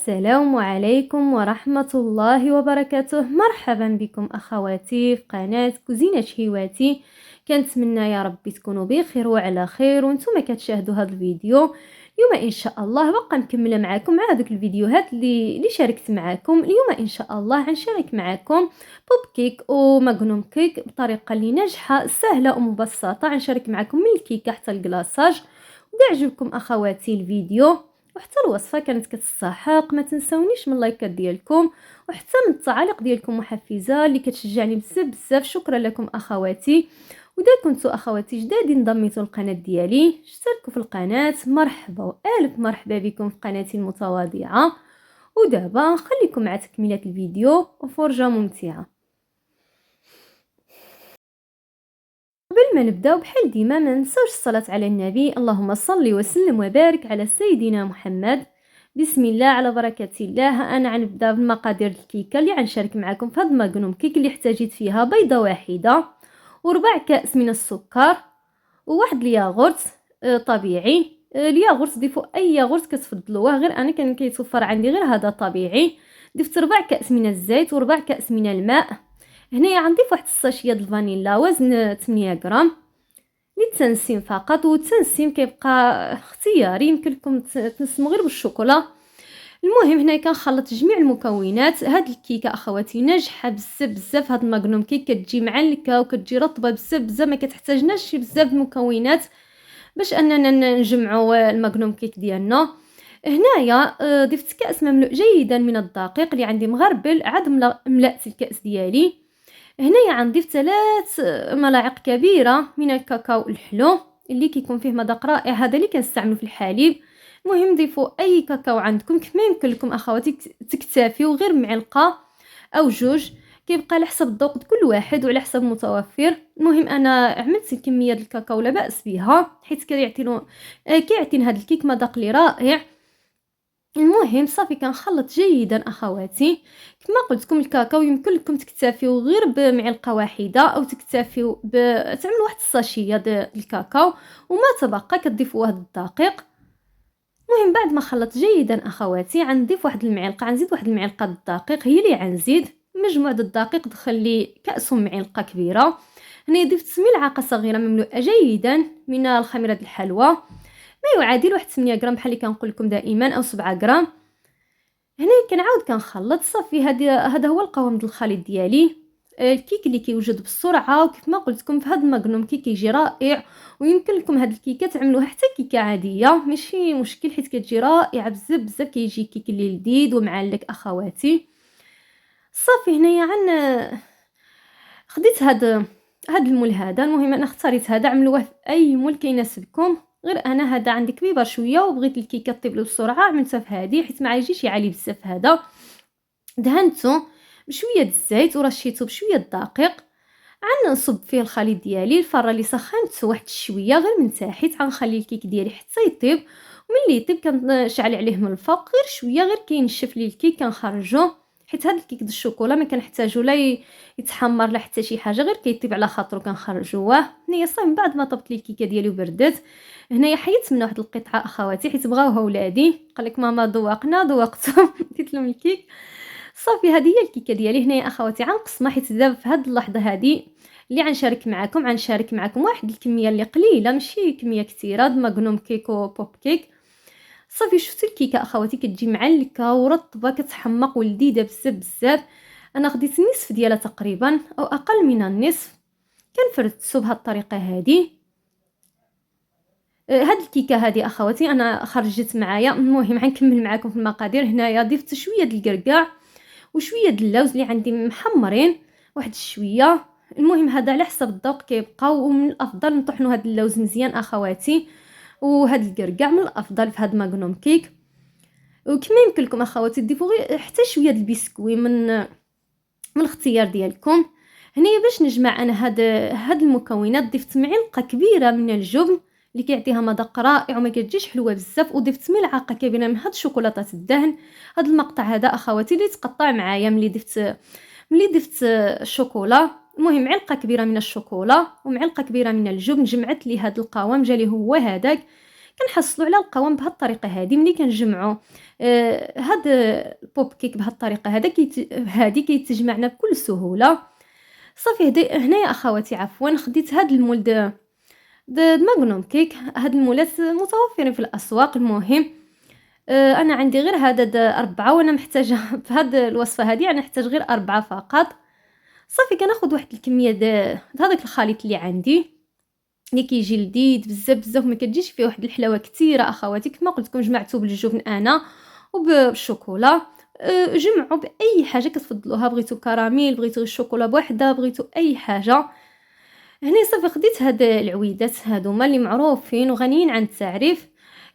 السلام عليكم ورحمة الله وبركاته. مرحبا بكم أخواتي في قناة كوزينة هواتي. كنتمنى يا ربي تكونوا بخير وعلى خير وانتم كتشاهدوا هذا الفيديو. اليوم ان شاء الله بقى نكمل معكم مع هذوك الفيديوهات اللي شاركت معكم. اليوم ان شاء الله غنشارك معكم بوب كيك وماغنوم كيك بطريقه اللي ناجحه سهله ومبسطه. غنشارك معكم من الكيكه حتى الكلاصاج. ودا عجبكم اخواتي الفيديو وحتى الوصفه كانت كتستحق، ما تنسونيش من اللايكات ديالكم وحتى من التعاليق ديالكم محفزه اللي كتشجعني بزاف بزاف. شكرا لكم اخواتي. ودا كنتو اخواتي جدادين انضميتوا للقناه ديالي اشتركوا في القناه. مرحبا والف مرحبا بكم في قناتي المتواضعه. ودابا نخليكم مع تكمله الفيديو وفرجه ممتعه. قبل ما نبداو بحال ديما ما ننساوش الصلاه على النبي، اللهم صل وسلم وبارك على سيدنا محمد. بسم الله على بركه الله. انا غنبدا بالمقادير الكيكه اللي غنشارك معكم في هذا الماغنوم كيك اللي احتاجيت فيها بيضه واحده وربع كاس من السكر وواحد الياغورت طبيعي. الياغورت ضيفوا اي ياغورت كتفضلوه، غير انا كان كيتوفر عندي غير هذا طبيعي. ضفت ربع كاس من الزيت وربع كاس من الماء. هنايا غنضيف واحد الساشيه د الفانيلا وزن 8 غرام للتنسيم فقط، والتنسيم كيبقى اختياري، يمكن لكم تنسموا غير بالشوكولا. المهم هنا كنخلط جميع المكونات. هاد الكيكه اخواتي ناجحه بزاف بزاف. هاد الماغنوم كيك كتجي معلكه وكتجي رطبه بزاف بزاف، ما كتحتاجناش شي بزاف المكونات باش اننا نجمعوا الماغنوم كيك ديالنا. هنايا ضفت كاس مملوء جيدا من الدقيق اللي عندي مغربل، عاد ملأت الكاس ديالي. هنايا غنضيف 3 ملاعق كبيره من الكاكاو الحلو اللي كيكون فيه مذاق رائع، هذا اللي كنستعملو في الحليب. المهم ضيفوا اي كاكاو عندكم كما يمكن لكم اخواتي، تكتفيو غير معلقه او جوج، كيبقى على حسب الذوق كل واحد وعلى حسب المتوفر. المهم انا عملت كميه الكاكاو لا باس بها حيت كيعطينا هذا الكيك مذاق لي رائع. المهم صافي كنخلط جيدا اخواتي. كما قلت لكم الكاكاو يمكن لكم تكتفيو غير بمعلقه واحده او تكتفيو تعملوا واحد الساشيه د الكاكاو وما تبقى كتضيفوا هذا الدقيق. المهم بعد ما خلطت جيدا اخواتي غنضيف واحد المعلقه، غنزيد واحد المعلقه د الدقيق هي اللي غنزيد. مجموع د الدقيق دخل لي كاس معلقه كبيره. هنا ضفت ملعقه صغيره مملوءه جيدا من الخميره د الحلوى ما يعادل واحد 8 غرام بحال اللي كنقول لكم دائما او 7 غرام. هنا كنعاود كنخلط صافي. هذا هو القوام ديال الخليط ديالي. الكيك اللي كيوجد بسرعه وكيف ما قلت لكم في هذا الماغنوم كيك كيجي رائع، ويمكن لكم هذه الكيكه تعملوها حتى كيكه عاديه ماشي مشكل حيت كتجي رائعه بزاف بزاف. كيجي كيك اللي لذيذ ومعلك اخواتي. صافي هنايا خديت هذا المول هذا. المهم انا اختاريت هذا، عملوه في اي مول كيناسبكم، غير انا هذا عندي كبيبه شويه وبغيت الكيكه طيب بسرعه عملتها في هذه حيت ما يجيش يعلي بزاف. هذا دهنته بشويه د الزيت ورشيته بشويه الدقيق. غنصب فيه الخليط ديالي. الفاره اللي سخنته واحد شويه غير من تحت، غنخلي الكيك ديالي حتى يطيب، وملي يطيب كنشعل عليه من الفوق غير شويه غير كينشف لي الكيك كنخرجوه. حيت هذا الكيك د الشوكولا ما كنحتاجو لا يتحمر لا حتى شي حاجه، غير كيطيب على خاطرو كنخرجوه. هنايا صافي من بعد ما طبت لي الكيكه ديالي وبردت هنايا حيدت منها واحد القطعه اخواتي حيت بغاوها ولادي. قال لك ماما ذوقنا ذوقتهم ديت لهم الكيك. صافي هذه هي الكيكه ديالي. هنايا اخواتي غنقسمها حيت دابا في هذه اللحظه هذه اللي غنشارك معكم واحد الكميه اللي قليله ماشي كميه كثيره د ماغنوم كيك وبوب كيك. صافي شفتوا الكيكه اخواتي كتجي معلكه ورطبه كتحمق ولذيذه بزاف بزاف. انا خديت النصف ديالها تقريبا او اقل من النصف. كنفردتو بهذه الطريقه هذه. هاد الكيكه هذه اخواتي انا خرجت معايا. المهم غنكمل معكم في المقادير. هنايا ضفت شويه د الكركاع وشويه د اللوز اللي عندي محمرين واحد شويه. المهم هذا على حسب الذوق كيبقى، ومن الافضل نطحنوا هذا اللوز مزيان اخواتي، وهاد الكركاع من الافضل في هاد ماغنوم كيك. وكما يمكن لكم اخواتي تضيفوا غير حتى شويه د البسكوي من الاختيار ديالكم. هنايا باش نجمع انا هاد المكونات ضفت معلقه كبيره من الجبن اللي كيعطيها مذاق رائع وما كتجيش حلوه بزاف، وضفت ملعقه كبيره من هاد شوكولاته الدهن. هاد المقطع هذا اخواتي اللي تقطع معايا ملي ضفت الشوكولا. المهم معلقه كبيره من الشوكولا ومعلقه كبيره من الجبن جمعت لي هاد القوام جالي هو هذاك. كنحصلوا على القوام بهاد الطريقة هادي. ملي كنجمعوا هاد البوب كيك بهاد الطريقة هادي كيتجمعنا بكل سهولة. صافي هنايا اخواتي عفوا خديت هاد المول د ماغنوم كيك. هاد المولات متوفرين في الاسواق. المهم انا عندي غير هذا 4 وانا محتاجه في هاد الوصفه هادي انا نحتاج غير 4 فقط. صافي كناخذ واحد الكميه هذاك الخليط اللي عندي اللي كيجي لذيذ بزاف بزاف، ما كتجيش فيه واحد الحلاوه كثيره اخواتي. كما قلت لكم جمعته بالجبن انا وبالشوكولا. جمعوا باي حاجه كتفضلوها، بغيتو كراميل، بغيتو الشوكولا بوحده، بغيتو اي حاجه. هنا صافي خديت هاد العويدات هادوما اللي معروفين وغنيين عن التعريف.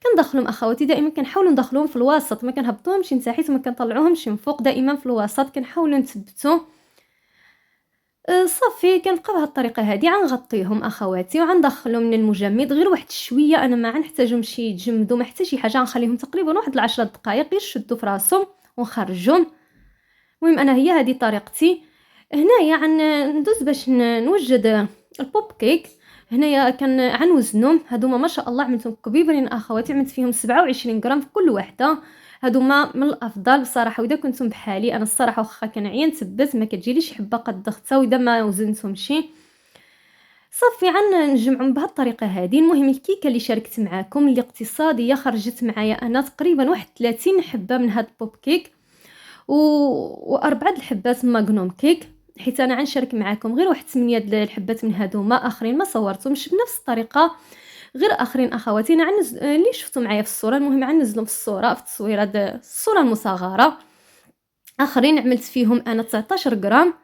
كندخلهم اخواتي دائما كنحاولوا ندخلوهم في الوسط، ما كنهبطوهمش من تحت وما كنطلعوهمش من فوق، دائما في الوسط كنحاولوا نثبتوا. صافي كنبقى بهاد الطريقه هادي غنغطيهم اخواتي وغندخلهم من المجمد غير واحد شويه. انا ما غنحتاجهم شي يتجمدوا ما حتى شي حاجه، غنخليهم تقريبا واحد 10 دقائق غير يشدوا في راسهم ونخرجهم. المهم انا هي هذه طريقتي. هنايا ندوز باش نوجد البوب كيك. هنايا غنوزنهم. هادوما ما شاء الله عملتهم كبيبرين اخواتي، عملت فيهم 27 غرام في كل وحده. هادوما من الافضل بصراحه. واذا كنتم بحالي انا الصراحه واخا كنعيا نثبت ما كتجيليش حبه قد ضغطه واذا ما وزنتهمش. صافي نجمعهم بهاد الطريقه هذه. المهم الكيكه اللي شاركت معاكم اللي اقتصاديه خرجت معايا انا تقريبا واحد 30 حبه من هاد البوب كيك واربعه الحبات ماغنوم كيك، حيت انا غنشارك معاكم غير واحد 8 الحبات من هادوما، اخرين ما صورتهمش بنفس الطريقه غير اخرين اخواتي انا اللي شفتوا معايا في الصوره. المهم غننزلهم في الصوره في التصويره الصوره المصغره. اخرين عملت فيهم انا 19 غرام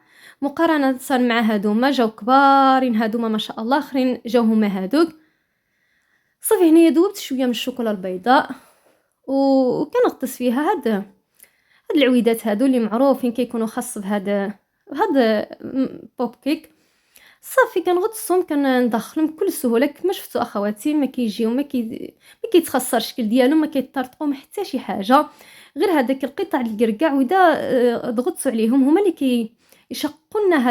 مقارنه مع هادوما جاو كبارين هادوما ما شاء الله. اخرين جاو هما هادوك. صافي هنايا ذوبت شويه من الشوكولا البيضاء وكنغطس فيها هاد العويدات هادو اللي معروفين كيكونوا خاص بهاد بوب كيك. صافي كنغطسهم كندخلهم بكل سهوله كما شفتوا اخواتي. ما كيجيو ما كيتخسر الشكل ديالهم، ما كيطرطقوا حتى شي حاجه، غير هذاك القطع الكركاع واذا ضغطتوا عليهم هما اللي كيشقوا لنا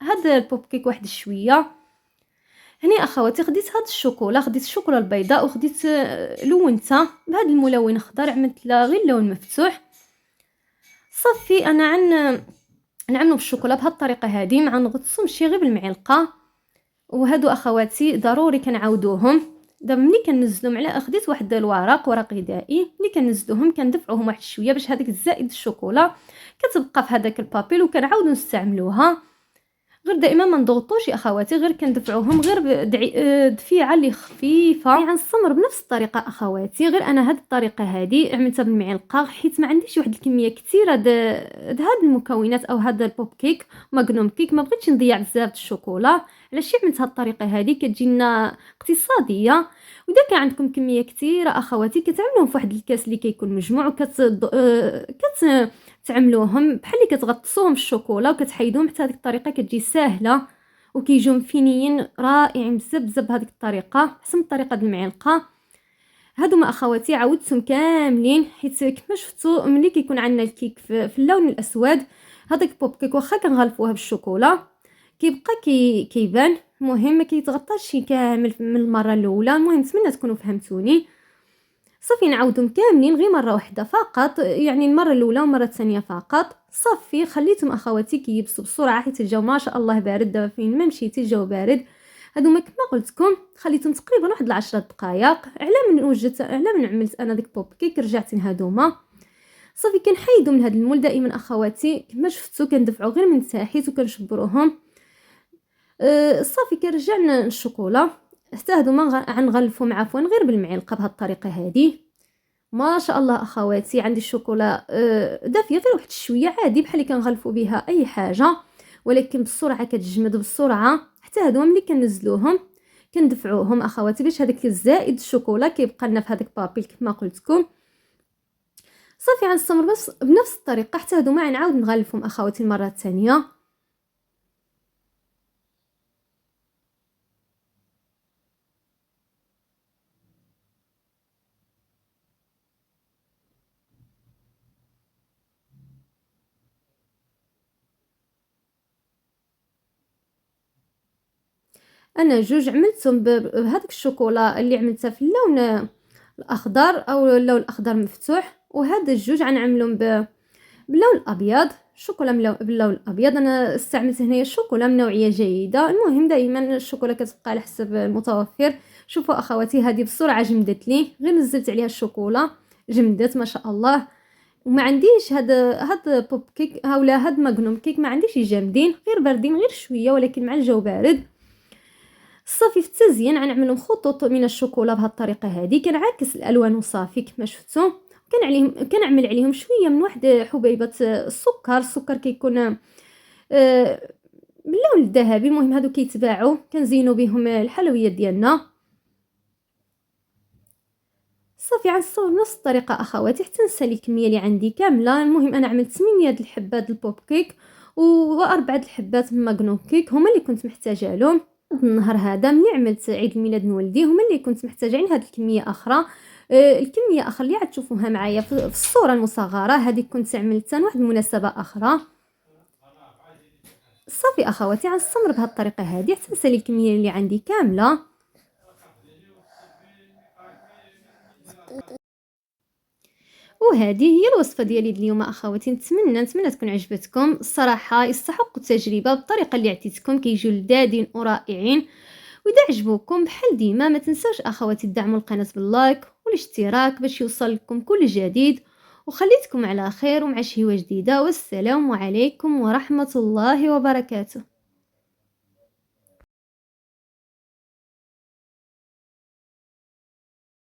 هاد البوب كيك واحد شويه. هني اخواتي خديت هاد الشوكولا، خديت الشوكولا البيضاء وخديت لونتها بهذا الملون خضر، عملت لها غير لون مفتوح. صافي انا نعملوا بالشوكولا بهذه الطريقه هذه مع نغطسهم شي غير بالمعلقه. وهادو اخواتي ضروري كنعاودوهم. دابا ملي كنزلهم على خديت واحد ورق غذائي ملي كنزلوهم كندفعوهم واحد شويه باش هذاك الزائد الشوكولا كتبقى في هذاك البابيل وكنعاودوا نستعملوها. غير دائما ما نضغطوش يا اخواتي، غير كندفعوهم غير دفيعه اللي خفيفه. يعني غنستمر بنفس الطريقه اخواتي، غير انا هذه الطريقه هذه عملتها بالمعلقه حيت ما عنديش واحد الكميه كثيره هاد المكونات او هذا البوب كيك ماغنوم كيك. ما بغيتش نضيع بزاف الشوكولا، علاش عملت هاد الطريقه هذه كتجينا اقتصاديه. واذا كان عندكم كميه كثيره اخواتي كتعملوهم في واحد الكاس اللي كيكون مجموع تعملوهم بحال اللي كتغطسوهم في الشوكولا وكتحيدوهم. حتى هذيك الطريقه كتجي ساهله وكيجيو مفينيين رائعين بزاف بزاف بهذيك الطريقه احسن من الطريقه ديال المعلقه. هادو ما اخواتي عاودتهم كاملين حيت كما شفتوا ملي كيكون عندنا الكيك في اللون الاسود هذاك البوب كيك واخا كنغلفوها بالشوكولا كيبقى كيبان. المهم ما كيتغطاش كامل من المره الاولى. المهم نتمنى تكونوا فهمتوني. صافي نعاودهم كاملين غير مره واحده فقط، يعني المره الاولى والمره الثانيه فقط. صافي خليتهم اخواتي كيبسوا بسرعه حيت الجو ما شاء الله بارد. دابا فين ما مشيتي الجو بارد. هادوما كما قلت لكم خليتهم تقريبا واحد 10 دقائق. على من عملت انا ديك بوب كيك رجعت هادوما. صافي كنحيدوا من هذا المول دائما اخواتي كما شفتوا كندفعوا غير من تحت وكنشبروهم. صافي كنرجعنا الشوكولا حتى هادوما غنغلفهم عفوا غير بالمعلقه بهذه الطريقه هذه. ما شاء الله اخواتي عندي الشوكولا دافيه غير واحد شويه عادي بحال اللي كنغلفوا بها اي حاجه، ولكن بسرعه كتجمد بسرعه. حتى هادو ملي كنزلوهم كندفعوهم اخواتي باش هذاك الزائد الشوكولا كيبقى لنا في هذاك بابيل كما قلت لكم. صافي غنستمر بس بنفس الطريقه حتى هادو ما نعاود نغلفهم اخواتي المره الثانيه. انا جوج عملتهم بهذاك الشوكولا اللي عملتها في اللون الاخضر او اللون الاخضر مفتوح، وهذا الجوج غنعملهم باللون الابيض. شوكولا باللون الابيض انا استعملت هنايا الشوكولا من نوعيه جيده. المهم دائما الشوكولا كتبقى على حسب المتوفر. شوفوا اخواتي هذه بسرعه جمدت لي، غير نزلت عليها الشوكولا جمدت ما شاء الله. وما عنديش هاد بوب كيك اولا هاد ماغنوم كيك، ما عنديش جامدين، غير باردين غير شويه، ولكن مع الجو بارد. صافي في التزيين غنعملهم خطوط من الشوكولا بهذه الطريقه هذه، كنعاكس الالوان وصافي كما شفتوا. كنعمل عليهم شويه من واحد حبيبه السكر كيكون باللون الذهبي. المهم هادو كيتباعوا كنزينوا بهم الحلويات ديالنا. صافي غنصور نفس الطريقه اخواتي حتى نسالي الكميه اللي عندي كامله. المهم انا عملت 8 د الحبات البوب كيك و4 الحبات من ماغنوم كيك، هما اللي كنت محتاجه لهم. النهار هذا ملي عملت عيد الميلاد من ولدي هما اللي كنت محتاجه هاد الكميه اخرى. الكميه اخرى اللي غتشوفوها معايا في الصوره المصغره هذه كنت عملتها لواحد المناسبه اخرى. صافي اخواتي غنستمر بهذه الطريقه هذه حتى نسالي الكميه اللي عندي كامله. وهذه هي الوصفه ديالي اليوم اخواتي. نتمنى تكون عجبتكم. الصراحه يستحقوا التجربه بالطريقه اللي عطيتكم، كيجيو لذاذين ورائعين. واذا عجبوكم بحال ديما ما تنساوش اخواتي تدعموا القناه باللايك والاشتراك باش يوصل لكم كل جديد. وخليتكم على خير ومع شهوه جديده، والسلام عليكم ورحمه الله وبركاته.